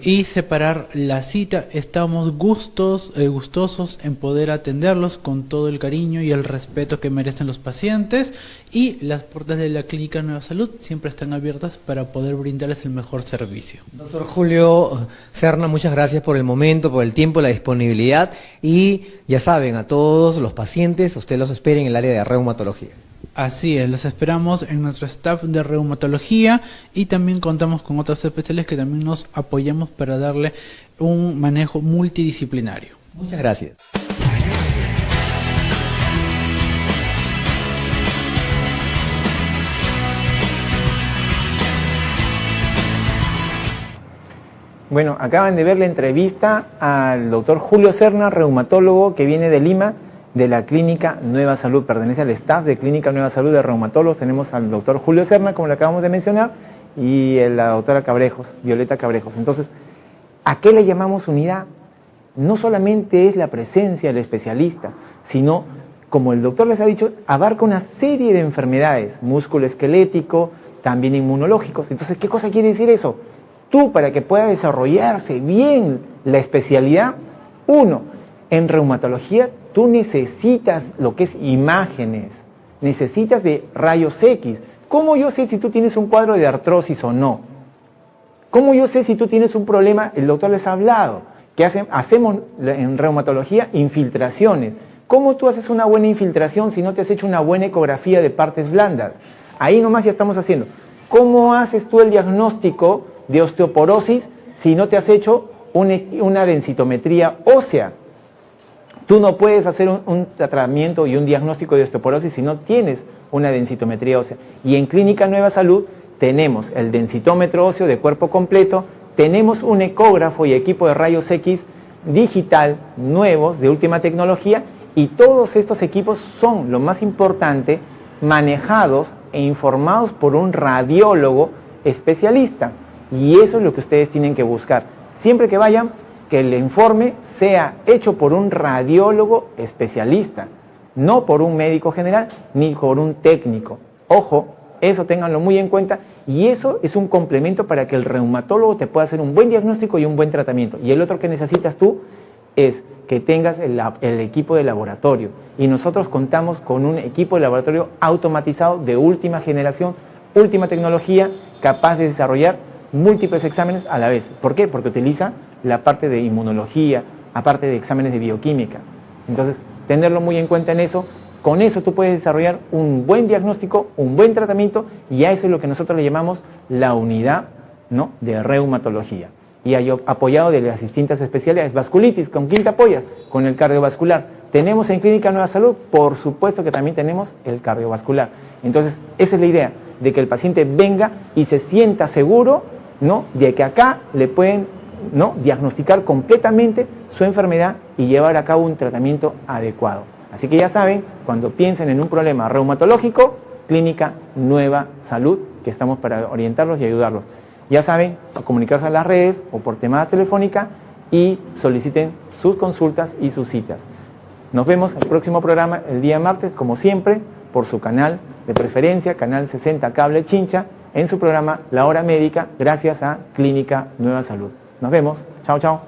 y separar la cita. Estamos gustosos en poder atenderlos con todo el cariño y el respeto que merecen los pacientes, y las puertas de la Clínica Nueva Salud siempre están abiertas para poder brindarles el mejor servicio. Doctor Julio Serna, muchas gracias por el momento, por el tiempo, la disponibilidad, y ya saben, a todos los pacientes, usted los espera en el área de reumatología. Así es, los esperamos en nuestro staff de reumatología, y también contamos con otros especialistas que también nos apoyamos para darle un manejo multidisciplinario. Muchas gracias. Bueno, acaban de ver la entrevista al doctor Julio Serna, reumatólogo que viene de Lima, de la Clínica Nueva Salud. Pertenece al staff de Clínica Nueva Salud de reumatólogos. Tenemos al doctor Julio Serna, como le acabamos de mencionar, y la doctora Cabrejos, Violeta Cabrejos. Entonces, ¿a qué le llamamos unidad? No solamente es la presencia del especialista, sino, como el doctor les ha dicho, abarca una serie de enfermedades, músculo-esquelético, también inmunológicos. Entonces, ¿qué cosa quiere decir eso? Tú, para que pueda desarrollarse bien la especialidad, en reumatología, tú necesitas lo que es imágenes, necesitas de rayos X. ¿Cómo yo sé si tú tienes un cuadro de artrosis o no? ¿Cómo yo sé si tú tienes un problema? El doctor les ha hablado, que hacemos en reumatología infiltraciones. ¿Cómo tú haces una buena infiltración si no te has hecho una buena ecografía de partes blandas? Ahí nomás ya estamos haciendo. ¿Cómo haces tú el diagnóstico de osteoporosis si no te has hecho una densitometría ósea? Tú no puedes hacer un tratamiento y un diagnóstico de osteoporosis si no tienes una densitometría ósea. Y en Clínica Nueva Salud tenemos el densitómetro óseo de cuerpo completo, tenemos un ecógrafo y equipo de rayos X digital nuevos de última tecnología, y todos estos equipos son, lo más importante, manejados e informados por un radiólogo especialista. Y eso es lo que ustedes tienen que buscar. Siempre que vayan, que el informe sea hecho por un radiólogo especialista, no por un médico general ni por un técnico. Ojo, eso ténganlo muy en cuenta, y eso es un complemento para que el reumatólogo te pueda hacer un buen diagnóstico y un buen tratamiento. Y el otro que necesitas tú es que tengas el equipo de laboratorio. Y nosotros contamos con un equipo de laboratorio automatizado de última generación, última tecnología, capaz de desarrollar múltiples exámenes a la vez. ¿Por qué? Porque utiliza la parte de inmunología, aparte de exámenes de bioquímica. Entonces, tenerlo muy en cuenta en eso. Con eso tú puedes desarrollar un buen diagnóstico, un buen tratamiento, y a eso es lo que nosotros le llamamos la unidad, ¿no?, de reumatología. Y apoyado de las distintas especialidades. Vasculitis, ¿con quién te apoyas? Con el cardiovascular. ¿Tenemos en Clínica Nueva Salud? Por supuesto que también tenemos el cardiovascular. Entonces, esa es la idea, de que el paciente venga y se sienta seguro, ¿no?, de que acá le pueden, ¿no?, diagnosticar completamente su enfermedad y llevar a cabo un tratamiento adecuado. Así que ya saben, cuando piensen en un problema reumatológico, Clínica Nueva Salud, que estamos para orientarlos y ayudarlos. Ya saben, a comunicarse a las redes o por llamada telefónica y soliciten sus consultas y sus citas. Nos vemos en el próximo programa el día martes, como siempre, por su canal de preferencia, Canal 60 Cable Chincha, en su programa La Hora Médica, gracias a Clínica Nueva Salud. Nos vemos. Chao, chao.